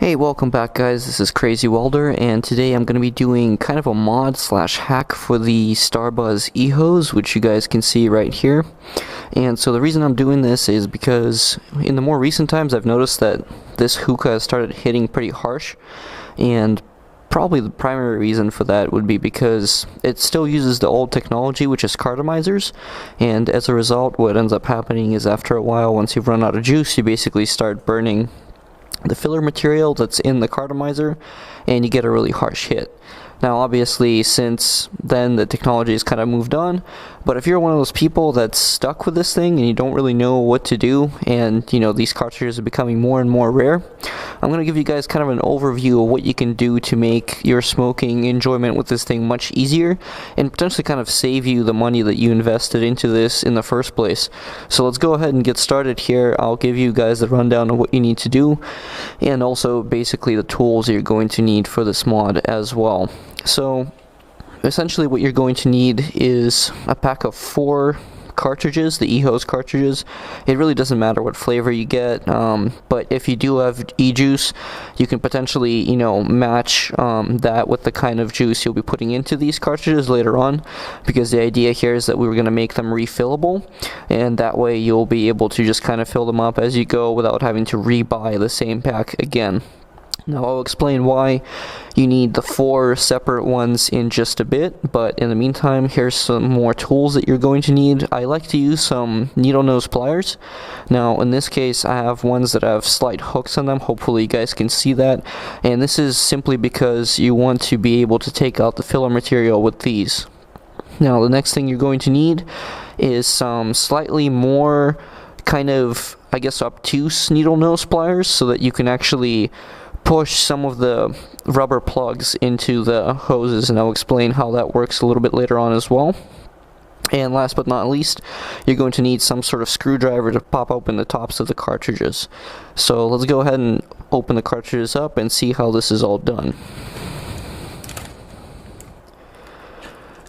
Hey, welcome back guys, this is Crazy Welder, and today I'm going to be doing kind of a mod slash hack for the starbuzz ehose, which you guys can see right here. And so the reason I'm doing this is because in the more recent times I've noticed that this hookah has started hitting pretty harsh, and probably the primary reason for that would be because it still uses the old technology, which is cartomizers, and as a result what ends up happening is after a while, once you've run out of juice, you basically start burning the filler material that's in the cartomizer, and you get a really harsh hit. Now obviously since then the technology has kind of moved on, but if you're one of those people that's stuck with this thing and you don't really know what to do, and you know these cartridges are becoming more and more rare, I'm going to give you guys kind of an overview of what you can do to make your smoking enjoyment with this thing much easier and potentially kind of save you the money that you invested into this in the first place. So let's go ahead and get started here. I'll give you guys the rundown of what you need to do and also basically the tools you're going to need for this mod as well. So essentially what you're going to need is a pack of 4 cartridges, the ehose cartridges. It really doesn't matter what flavor you get, but if you do have e-juice, you can potentially, you know, match that with the kind of juice you'll be putting into these cartridges later on, because the idea here is that we were going to make them refillable, and that way you'll be able to just kind of fill them up as you go without having to rebuy the same pack again. Now I'll explain why you need the 4 separate ones in just a bit, but in the meantime here's some more tools that you're going to need. I like to use some needle nose pliers. Now in this case I have ones that have slight hooks on them, hopefully you guys can see that, and this is simply because you want to be able to take out the filler material with these. Now the next thing you're going to need is some slightly more kind of, I guess, obtuse needle nose pliers so that you can actually push some of the rubber plugs into the hoses, and I'll explain how that works a little bit later on as well. And last but not least, you're going to need some sort of screwdriver to pop open the tops of the cartridges. So let's go ahead and open the cartridges up and see how this is all done.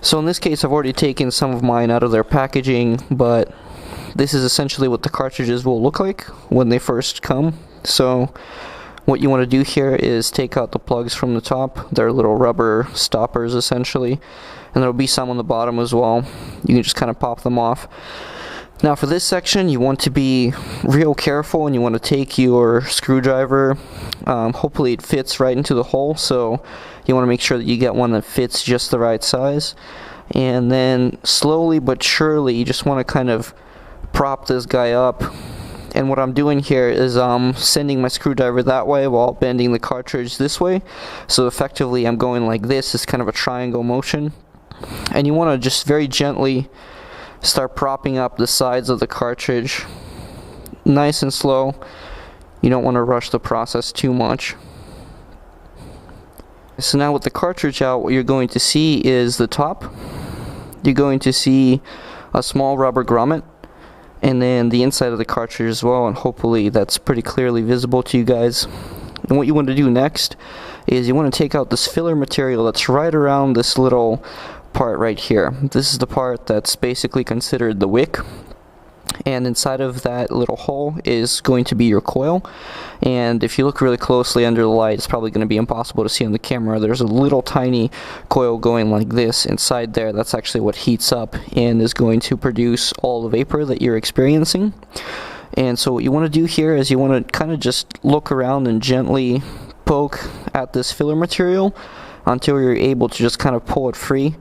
So in this case I've already taken some of mine out of their packaging, but this is essentially what the cartridges will look like when they first come. So what you want to do here is take out the plugs from the top. They're little rubber stoppers essentially, and there'll be some on the bottom as well. You can just kind of pop them off. Now for this section you want to be real careful, and you want to take your screwdriver, hopefully it fits right into the hole, so you want to make sure that you get one that fits just the right size, and then slowly but surely you just want to kind of prop this guy up. And what I'm doing here is sending my screwdriver that way while bending the cartridge this way. So effectively I'm going like this. It's kind of a triangle motion. And you want to just very gently start propping up the sides of the cartridge. Nice and slow. You don't want to rush the process too much. So now with the cartridge out, what you're going to see is the top. You're going to see a small rubber grommet, and then the inside of the cartridge as well, and hopefully that's pretty clearly visible to you guys. And what you want to do next is you want to take out this filler material that's right around this little part right here. This is the part that's basically considered the wick, and inside of that little hole is going to be your coil. And if you look really closely under the light, it's probably going to be impossible to see on the camera. There's a little tiny coil going like this inside there. That's actually what heats up and is going to produce all the vapor that you're experiencing. And so what you want to do here is you want to kind of just look around and gently poke at this filler material until you're able to just kind of pull it free.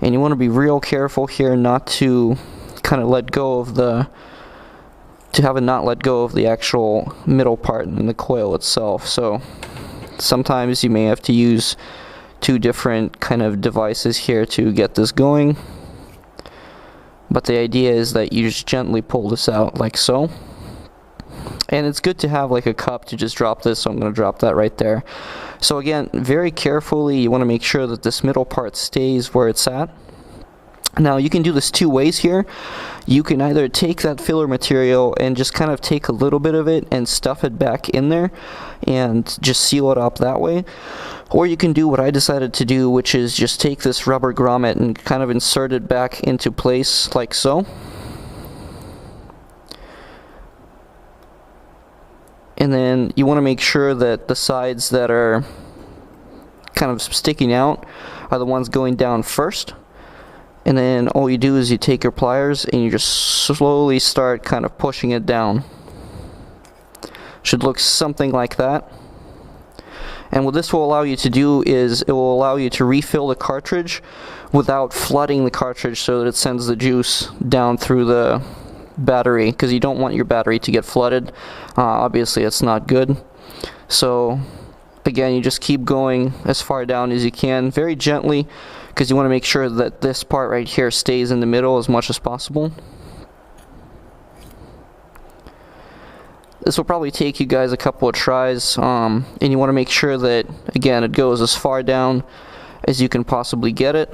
And you want to be real careful here not to kind of let go of the, not let go of the actual middle part in the coil itself. So sometimes you may have to use 2 different kind of devices here to get this going, but the idea is that you just gently pull this out like so. And it's good to have like a cup to just drop this, so I'm going to drop that right there. So again, very carefully you want to make sure that this middle part stays where it's at. Now you can do this 2 ways here. You can either take that filler material and just kind of take a little bit of it and stuff it back in there and just seal it up that way, or you can do what I decided to do, which is just take this rubber grommet and kind of insert it back into place like so. and then you want to make sure that the sides that are kind of sticking out are the ones going down first. And then all you do is you take your pliers and you just slowly start kind of pushing it down. Should look something like that. And what this will allow you to do is it will allow you to refill the cartridge without flooding the cartridge so that it sends the juice down through the battery, because you don't want your battery to get flooded. Obviously it's not good. So again, you just keep going as far down as you can, very gently, because you want to make sure that this part right here stays in the middle as much as possible. This will probably take you guys a couple of tries, and you want to make sure that, again, it goes as far down as you can possibly get it.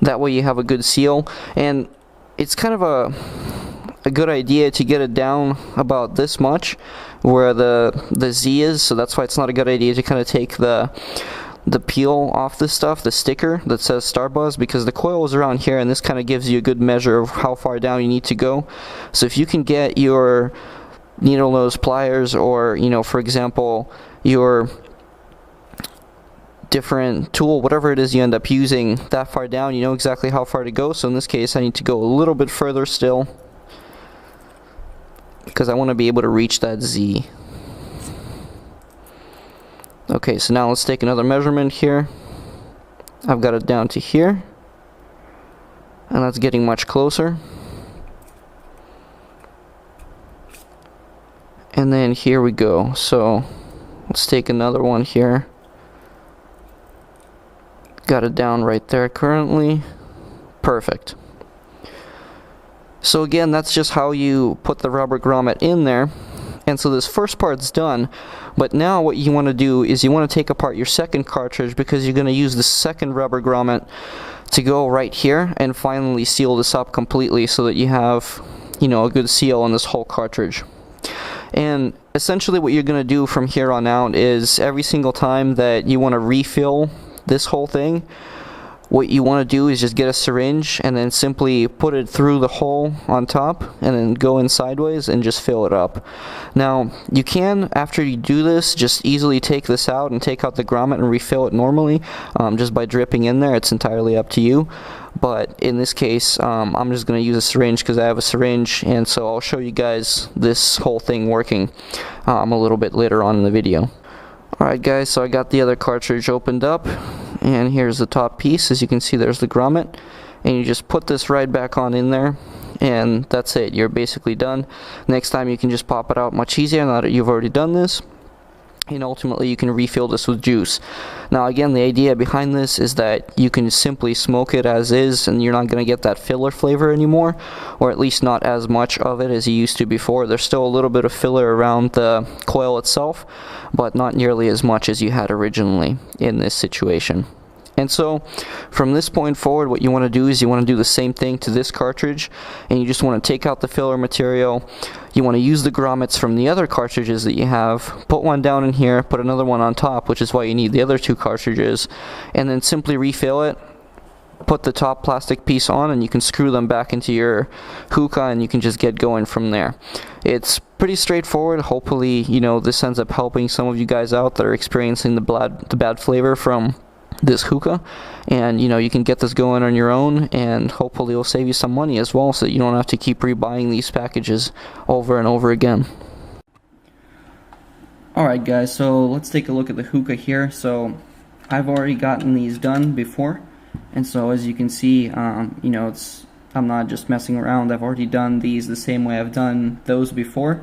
That way you have a good seal, and it's kind of a good idea to get it down about this much where the Z is, so that's why it's not a good idea to kind of take the peel off this stuff, the sticker that says starbuzz, because the coil is around here, and this kind of gives you a good measure of how far down you need to go. So if you can get your needle nose pliers, or, you know, for example, your different tool, whatever it is you end up using, that far down, you know exactly how far to go. So in this case I need to go a little bit further still, because I want to be able to reach that Z. Okay, so now let's take another measurement here. I've got it down to here, and that's getting much closer. And then here we go. So let's take another one here. Got it down right there currently. Perfect. So again, that's just how you put the rubber grommet in there. And so this first part's done, but now what you want to do is you want to take apart your second cartridge, because you're going to use the second rubber grommet to go right here and finally seal this up completely so that you have, you know, a good seal on this whole cartridge. And essentially what you're going to do from here on out is every single time that you want to refill this whole thing, what you want to do is just get a syringe and then simply put it through the hole on top and then go in sideways and just fill it up. Now you can, after you do this, just easily take this out and take out the grommet and refill it normally, just by dripping in there. It's entirely up to you. But in this case, I'm just going to use a syringe because I have a syringe, and so I'll show you guys this whole thing working a little bit later on in the video. Alright guys, so I got the other cartridge opened up, and here's the top piece. As you can see, there's the grommet, and you just put this right back on in there, and that's it. You're basically done. Next time you can just pop it out much easier now that you've already done this, and ultimately you can refill this with juice. Now again, the idea behind this is that you can simply smoke it as is, and you're not going to get that filler flavor anymore, or at least not as much of it as you used to before. There's still a little bit of filler around the coil itself, but not nearly as much as you had originally in this situation. And so from this point forward, what you want to do is you want to do the same thing to this cartridge, and you just want to take out the filler material. You want to use the grommets from the other cartridges that you have, put one down in here, put another one on top, which is why you need the other two cartridges, and then simply refill it. Put the top plastic piece on, and you can screw them back into your hookah, and you can just get going from there. It's pretty straightforward. Hopefully, you know, this ends up helping some of you guys out that are experiencing the bad flavor from this hookah, and you know, you can get this going on your own, and hopefully it will save you some money as well, so that you don't have to keep rebuying these packages over and over again. Alright guys, so let's take a look at the hookah here. So I've already gotten these done before, and so as you can see, you know, I'm not just messing around. I've already done these the same way I've done those before,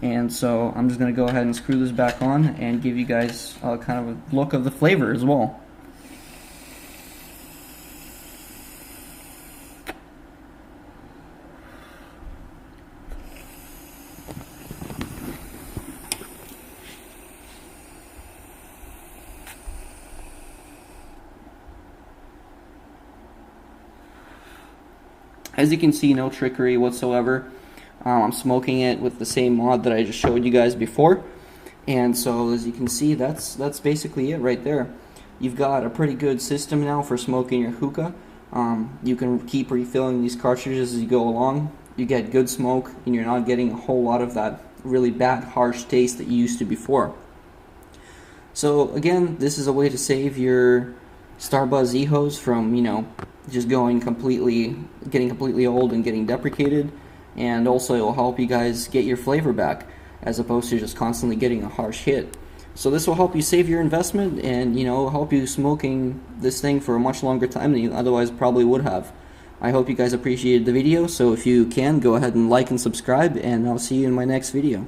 and so I'm just going to go ahead and screw this back on and give you guys kind of a look of the flavor as well. As you can see, no trickery whatsoever. I'm smoking it with the same mod that I just showed you guys before. And so as you can see, that's basically it right there. You've got a pretty good system now for smoking your hookah. You can keep refilling these cartridges as you go along. you get good smoke, and you're not getting a whole lot of that really bad harsh taste that you used to before. So again, this is a way to save your starbuzz ehose from, you know, just getting completely old and getting deprecated, and also it will help you guys get your flavor back as opposed to just constantly getting a harsh hit. So this will help you save your investment and, you know, help you smoking this thing for a much longer time than you otherwise probably would have. I hope you guys appreciated the video, so if you can, go ahead and like and subscribe, and I'll see you in my next video.